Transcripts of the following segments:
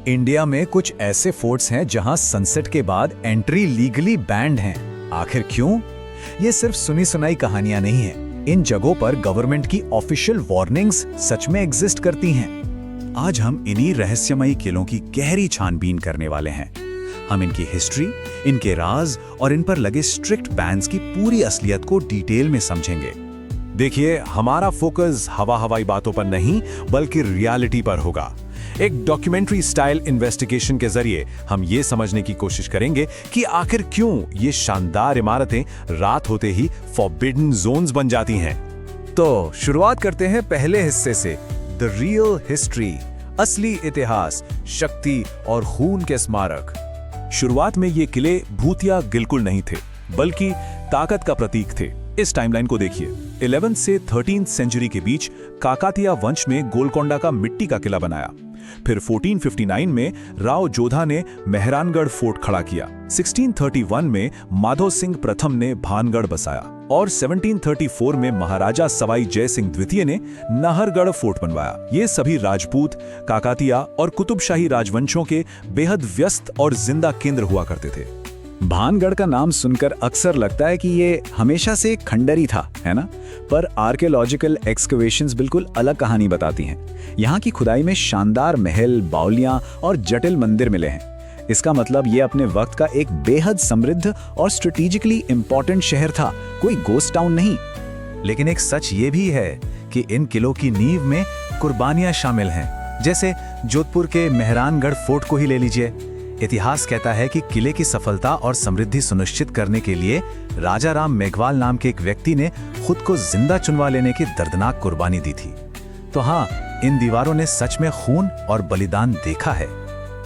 India में कुछ ऐसे फोर्ट्स हैं जहां सनसेट के बाद एंट्री लीगली बैंड है। आखिर क्यों? ये सिर्फ सुनी सुनाई कहानियां नहीं है। इन जगहों पर गवर्नमेंट की ऑफिशियल वार्निंग्स सच में एग्जिस्ट करती हैं। आज हम इन्हीं रहस्यमयी किलों की गहरी छानबीन करने वाले हैं। हम इनकी हिस्ट्री, इनके राज और इन पर लगे स्ट्रिक्ट बैन्स की पूरी असलियत को डिटेल में समझेंगे। देखिए, हमारा फोकस हवाई बातों पर नहीं बल्कि रियलिटी पर होगा। एक डॉक्यूमेंट्री स्टाइल इन्वेस्टिगेशन के जरिए हम ये समझने की कोशिश करेंगे कि आखिर क्यों ये शानदार इमारतें रात होते ही फॉरबिडन जोन्स बन जाती हैं। तो शुरुआत करते हैं पहले हिस्से से, द रियल हिस्ट्री, असली इतिहास, शक्ति और खून के स्मारक। शुरुआत में ये किले भूतिया बिल्कुल नहीं थे, बल्कि ताकत का प्रतीक थे। इस टाइमलाइन को देखिए। 11th से 13th सेंचुरी के बीच काकातिया वंश में गोलकोंडा का मिट्टी का किला बनाया। फिर 1459 में राव जोधा ने मेहरानगढ़ फोर्ट खड़ा किया। 1631 में माधव सिंह प्रथम ने भानगढ़ बसाया और 1734 में महाराजा सवाई जय सिंह द्वितीय ने नाहरगढ़ फोर्ट बनवाया। ये सभी राजपूत, काकातिया और कुतुबशाही राजवंशों के बेहद व्यस्त और जिंदा केंद्र हुआ करते थे। भानगढ़ का नाम सुनकर अक्सर लगता है कि ये हमेशा से एक खंडर ही था, है ना? पर आर्कियोलॉजिकल एक्सकवेशंस बिल्कुल अलग कहानी बताती हैं। यहाँ की खुदाई में शानदार महल, बावलियां और जटिल मंदिर मिले हैं। इसका मतलब ये अपने वक्त का एक बेहद समृद्ध और स्ट्रेटेजिकली इंपॉर्टेंट शहर था, कोई गोस्ट टाउन नहीं। लेकिन एक सच ये भी है कि इन किलों की नींव में कुर्बानियां शामिल हैं। जैसे जोधपुर के मेहरानगढ़ फोर्ट को ही ले लीजिए। इतिहास कहता है कि किले की सफलता और समृद्धि सुनिश्चित करने के लिए राजा राम मेघवाल नाम के एक व्यक्ति ने खुद को जिंदा चुनवा लेने की दर्दनाक कुर्बानी दी थी। तो हाँ, इन दीवारों ने सच में खून और बलिदान देखा है।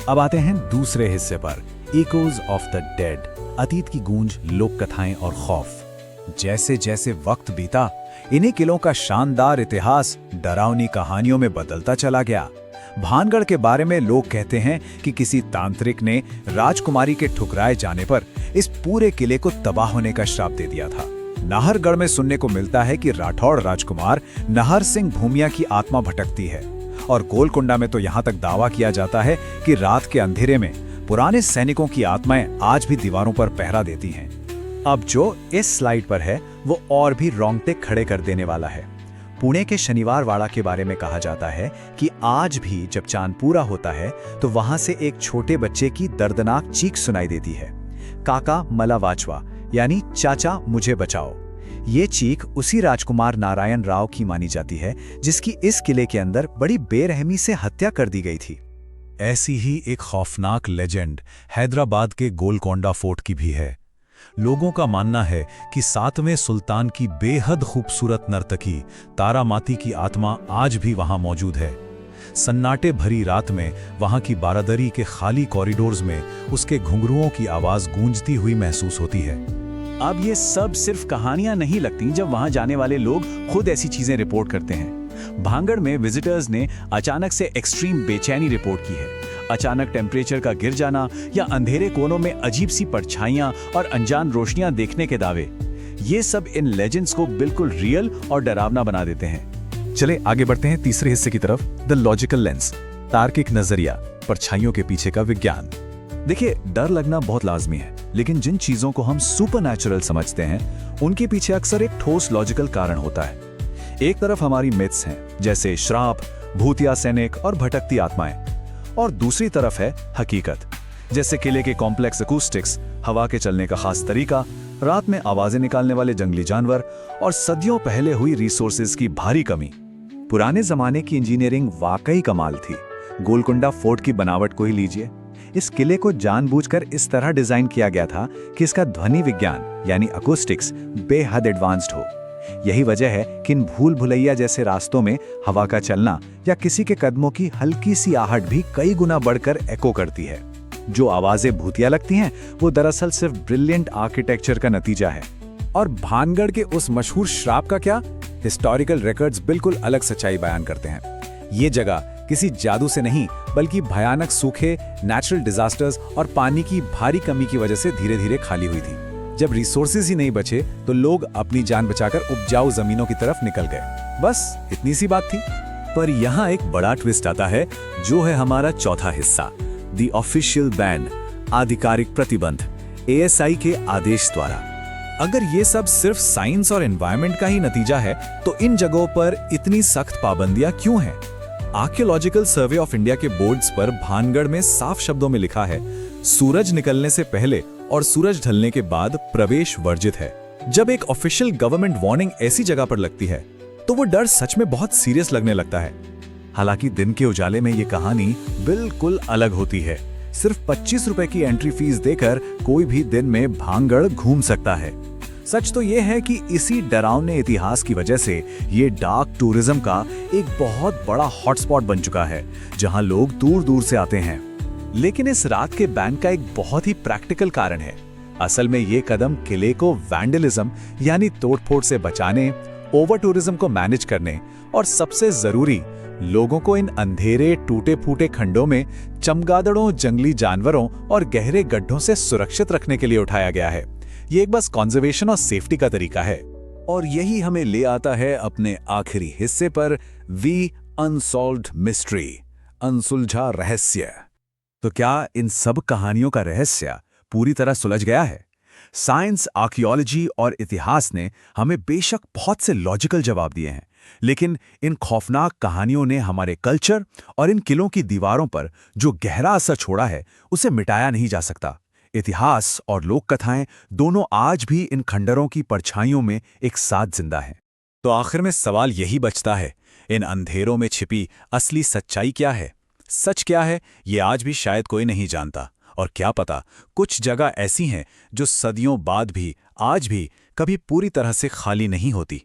अब आते हैं दूसरे हिस्से पर, इकोज ऑफ द डेड, अतीत की गूंज, लोक कथाएं और खौफ। जैसे जैसे वक्त बीता, इन्हीं किलों का शानदार इतिहास डरावनी कहानियों में बदलता चला गया। भानगढ़ के बारे में लोग कहते हैं कि किसी तांत्रिक ने राजकुमारी के ठुकराए जाने पर इस पूरे किले को तबाह होने का श्राप दे दिया था। नाहरगढ़ में सुनने को मिलता है कि राठौड़ राजकुमार नाहर सिंह भूमिया की आत्मा भटकती है। और गोलकोंडा में तो यहाँ तक दावा किया जाता है कि रात के अंधेरे में पुराने सैनिकों की आत्माएं आज भी दीवारों पर पहरा देती हैं। अब जो इस स्लाइड पर है वो और भी रोंगटे खड़े कर देने वाला है। पुणे के शनिवार वाड़ा के बारे में कहा जाता है कि आज भी जब चांद पूरा होता है तो वहां से एक छोटे बच्चे की दर्दनाक चीख सुनाई देती है, काका मला वाचवा, यानी चाचा मुझे बचाओ। ये चीख उसी राजकुमार नारायण राव की मानी जाती है जिसकी इस किले के अंदर बड़ी बेरहमी से हत्या कर दी गई थी। ऐसी ही एक खौफनाक लेजेंड हैदराबाद के गोलकोंडा फोर्ट की भी है। लोगों का मानना है कि 7वें सुल्तान की बेहद खूबसूरत नर्तकी तारामाती की आत्मा आज भी वहां मौजूद है। सन्नाटे भरी रात में वहां की बारादरी के खाली कॉरिडोर्स में उसके घुंघरुओं की आवाज गूंजती हुई महसूस होती है। अब ये सब सिर्फ कहानियां नहीं लगती जब वहां जाने वाले लोग खुद ऐसी चीजें रिपोर्ट करते हैं। भानगढ़ में विजिटर्स ने अचानक से एक्सट्रीम बेचैनी रिपोर्ट की है। अचानक टेम्परेचर का गिर जाना या अंधेरे कोनों में अजीब सी परछाइयां और अनजान रोशनियां देखने के दावे, ये सब इन लेजेंड्स को बिल्कुल रियल और डरावना बना देते हैं। चले आगे बढ़ते हैं तीसरे हिस्से की तरफ, द लॉजिकल लेंस, तार्किक नजरिया, परछाइयों के पीछे का विज्ञान। देखिए, डर लगना बहुत लाजमी है, लेकिन जिन चीजों को हम सुपरनैचुरल समझते हैं उनके पीछे अक्सर एक ठोस लॉजिकल कारण होता है। एक तरफ हमारी मिथ्स हैं, जैसे श्राप, भूतिया सैनिक और भटकती आत्माएं, और दूसरी तरफ है हकीकत, जैसे किले के कॉम्प्लेक्स अकूस्टिक्स, हवा के चलने का खास तरीका, रात में आवाजें निकालने वाले जंगली जानवर और सदियों पहले हुई रिसोर्सेज की भारी कमी। पुराने जमाने की इंजीनियरिंग वाकई कमाल थी। गोलकोंडा फोर्ट की बनावट को ही लीजिए। इस किले को जानबूझकर इस तरह डिजाइन किया गया था कि इसका ध्वनि विज्ञान यानी अकूस्टिक्स बेहद एडवांस्ड हो। यही वजह है कि इन भूल भुलैया जैसे रास्तों में हवा का चलना या किसी के कदमों की हल्की सी आहट भी कई गुना बढ़कर एको करती है। जो आवाजें भूतिया लगती हैं वो दरअसल सिर्फ ब्रिलियंट आर्किटेक्चर का नतीजा है। और भानगढ़ के उस मशहूर श्राप का क्या? हिस्टोरिकल रिकॉर्ड्स बिल्कुल अलग सच्चाई बयान करते हैं। ये जगह किसी जादू से नहीं बल्कि भयानक सूखे, नेचुरल डिजास्टर्स और पानी की भारी कमी की वजह से धीरे धीरे खाली हुई थी। जब रिसोर्सेज ही नहीं बचे तो लोग अपनी जान बचाकर उपजाऊ जमीनों की तरफ निकल गए। बस इतनी सी बात थी। पर यहाँ एक बड़ा ट्विस्ट आता है, जो है हमारा चौथा हिस्सा, द ऑफिशियल बैन, आधिकारिक प्रतिबंध, ASI के आदेश द्वारा। अगर ये सब सिर्फ साइंस और एनवायरनमेंट का ही नतीजा है तो इन जगहों पर इतनी सख्त पाबंदियां क्यों हैं? आर्कियोलॉजिकल सर्वे ऑफ इंडिया के बोर्ड्स पर भानगढ़ में साफ शब्दों में लिखा है, सूरज निकलने से पहले और सूरज ढलने के बाद प्रवेश वर्जित है। जब एक ऑफिशियल गवर्नमेंट वार्निंग ऐसी जगह पर लगती है तो वो डर सच में बहुत सीरियस लगने लगता है। हालांकि दिन के उजाले में ये कहानी बिल्कुल अलग होती है। सिर्फ 25 रुपए की एंट्री फीस देकर कोई भी दिन में भानगढ़ घूम सकता है। सच तो ये है कि इसी डरावने इतिहास की वजह से ये डार्क टूरिज्म का एक बहुत बड़ा हॉटस्पॉट बन चुका है, जहां लोग दूर दूर से आते हैं। लेकिन इस रात के बैन का एक बहुत ही प्रैक्टिकल कारण है। असल में ये कदम किले को वैंडलिज्म यानी तोड़फोड़ से बचाने, ओवर टूरिज्म को मैनेज करने और सबसे जरूरी, लोगों को इन अंधेरे टूटे फूटे खंडों में चमगादड़ों, जंगली जानवरों और गहरे गड्ढों से सुरक्षित रखने के लिए उठाया गया है। ये एक बस कंजर्वेशन और सेफ्टी का तरीका है। और यही हमें ले आता है अपने आखिरी हिस्से पर, वी अनसॉल्व्ड मिस्ट्री, अनसुलझा रहस्य। तो क्या इन सब कहानियों का रहस्य पूरी तरह सुलझ गया है? साइंस, आर्कियोलॉजी और इतिहास ने हमें बेशक बहुत से लॉजिकल जवाब दिए हैं, लेकिन इन खौफनाक कहानियों ने हमारे कल्चर और इन किलों की दीवारों पर जो गहरा असर छोड़ा है, उसे मिटाया नहीं जा सकता। इतिहास और लोक कथाएं दोनों आज भी इन खंडरों की परछाइयों में एक साथ जिंदा हैं। तो आखिर में सवाल यही बचता है, इन अंधेरों में छिपी असली सच्चाई क्या है? सच क्या है, ये आज भी शायद कोई नहीं जानता। और क्या पता, कुछ जगह ऐसी हैं जो सदियों बाद भी, आज भी कभी पूरी तरह से खाली नहीं होती।